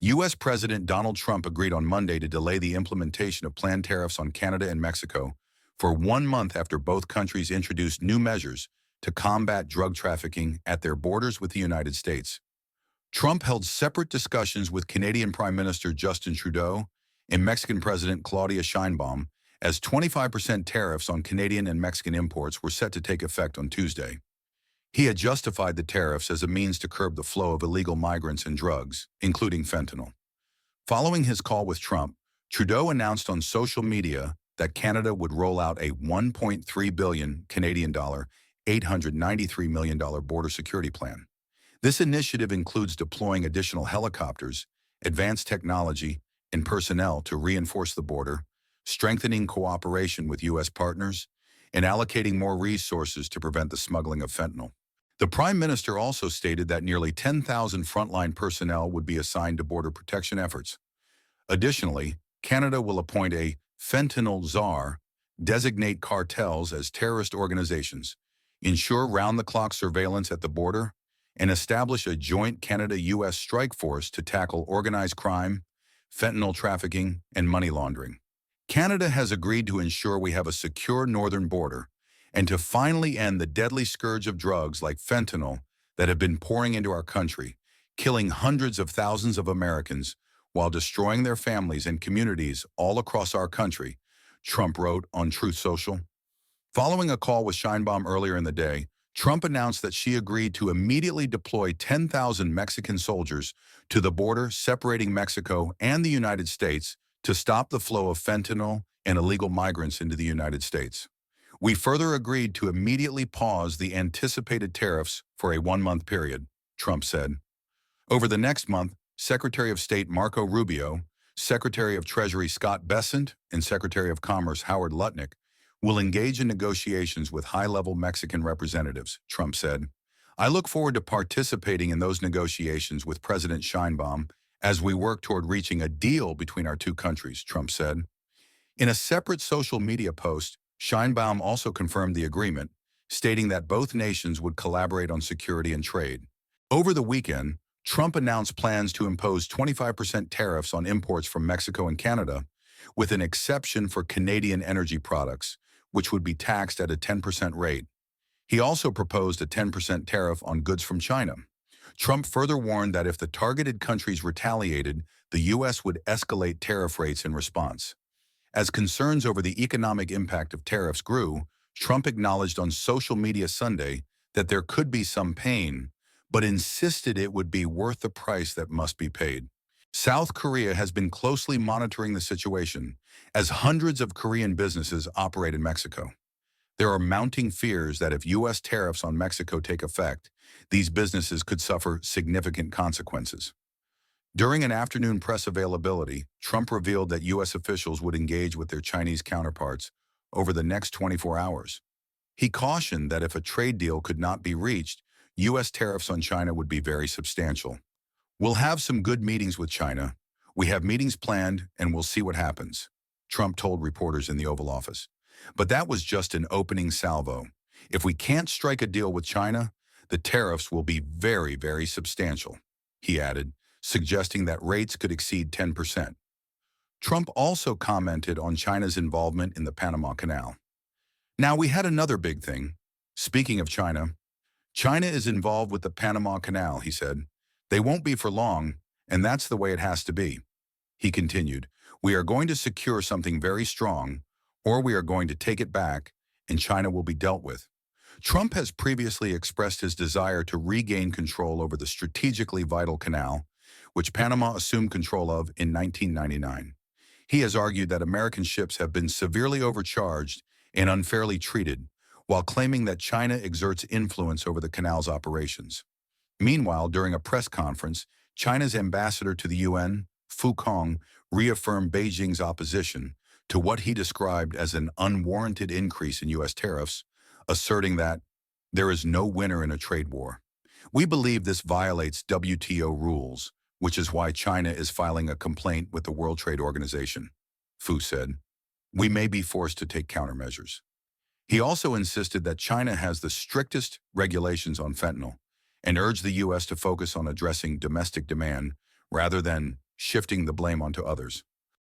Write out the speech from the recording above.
U.S. President Donald Trump agreed on Monday to delay the implementation of planned tariffs on Canada and Mexico for 1 month after both countries introduced new measures to combat drug trafficking at their borders with the United States. Trump held separate discussions with Canadian Prime Minister Justin Trudeau and Mexican President Claudia Sheinbaum as 25% tariffs on Canadian and Mexican imports were set to take effect on Tuesday. He had justified the tariffs as a means to curb the flow of illegal migrants and drugs, including fentanyl. Following his call with Trump, Trudeau announced on social media that Canada would roll out a 1.3 billion Canadian dollar, $893 million border security plan. This initiative includes deploying additional helicopters, advanced technology, and personnel to reinforce the border, strengthening cooperation with U.S. partners, and allocating more resources to prevent the smuggling of fentanyl. The Prime Minister also stated that nearly 10,000 frontline personnel would be assigned to border protection efforts. Additionally, Canada will appoint a fentanyl czar, designate cartels as terrorist organizations, ensure round-the-clock surveillance at the border, and establish a joint Canada-U.S. strike force to tackle organized crime, fentanyl trafficking, and money laundering. Canada has agreed to ensure we have a secure northern border and to finally end the deadly scourge of drugs like fentanyl that have been pouring into our country, killing hundreds of thousands of Americans while destroying their families and communities all across our country, Trump wrote on Truth Social. Following a call with Sheinbaum earlier in the day, Trump announced that she agreed to immediately deploy 10,000 Mexican soldiers to the border separating Mexico and the United States to stop the flow of fentanyl and illegal migrants into the United States. We further agreed to immediately pause the anticipated tariffs for a 1-month period, Trump said. Over the next month, Secretary of State Marco Rubio, Secretary of Treasury Scott Bessent, and Secretary of Commerce Howard Lutnick will engage in negotiations with high-level Mexican representatives, Trump said. I look forward to participating in those negotiations with President Sheinbaum as we work toward reaching a deal between our two countries, Trump said. In a separate social media post, Sheinbaum also confirmed the agreement, stating that both nations would collaborate on security and trade. Over the weekend, Trump announced plans to impose 25% tariffs on imports from Mexico and Canada, with an exception for Canadian energy products, which would be taxed at a 10% rate. He also proposed a 10% tariff on goods from China. Trump further warned that if the targeted countries retaliated, the U.S. would escalate tariff rates in response. As concerns over the economic impact of tariffs grew, Trump acknowledged on social media Sunday that there could be some pain, but insisted it would be worth the price that must be paid. South Korea has been closely monitoring the situation, as hundreds of Korean businesses operate in Mexico. There are mounting fears that if U.S. tariffs on Mexico take effect, these businesses could suffer significant consequences. During an afternoon press availability, Trump revealed that U.S. officials would engage with their Chinese counterparts over the next 24 hours. He cautioned that if a trade deal could not be reached, U.S. tariffs on China would be very substantial. We'll have some good meetings with China. We have meetings planned, and we'll see what happens, Trump told reporters in the Oval Office. But that was just an opening salvo. If we can't strike a deal with China, the tariffs will be very, very substantial, he added, suggesting that rates could exceed 10%. Trump also commented on China's involvement in the Panama Canal. Now, we had another big thing. Speaking of China, China is involved with the Panama Canal, he said. They won't be for long, and that's the way it has to be. He continued, we are going to secure something very strong, or we are going to take it back, and China will be dealt with. Trump has previously expressed his desire to regain control over the strategically vital canal, which Panama assumed control of in 1999. He has argued that American ships have been severely overcharged and unfairly treated, while claiming that China exerts influence over the canal's operations. Meanwhile, during a press conference, China's ambassador to the UN, Fu Kong, reaffirmed Beijing's opposition to what he described as an unwarranted increase in U.S. tariffs, asserting that there is no winner in a trade war. We believe this violates WTO rules, which is why China is filing a complaint with the World Trade Organization, Fu said. We may be forced to take countermeasures. He also insisted that China has the strictest regulations on fentanyl and urged the U.S. to focus on addressing domestic demand rather than shifting the blame onto others.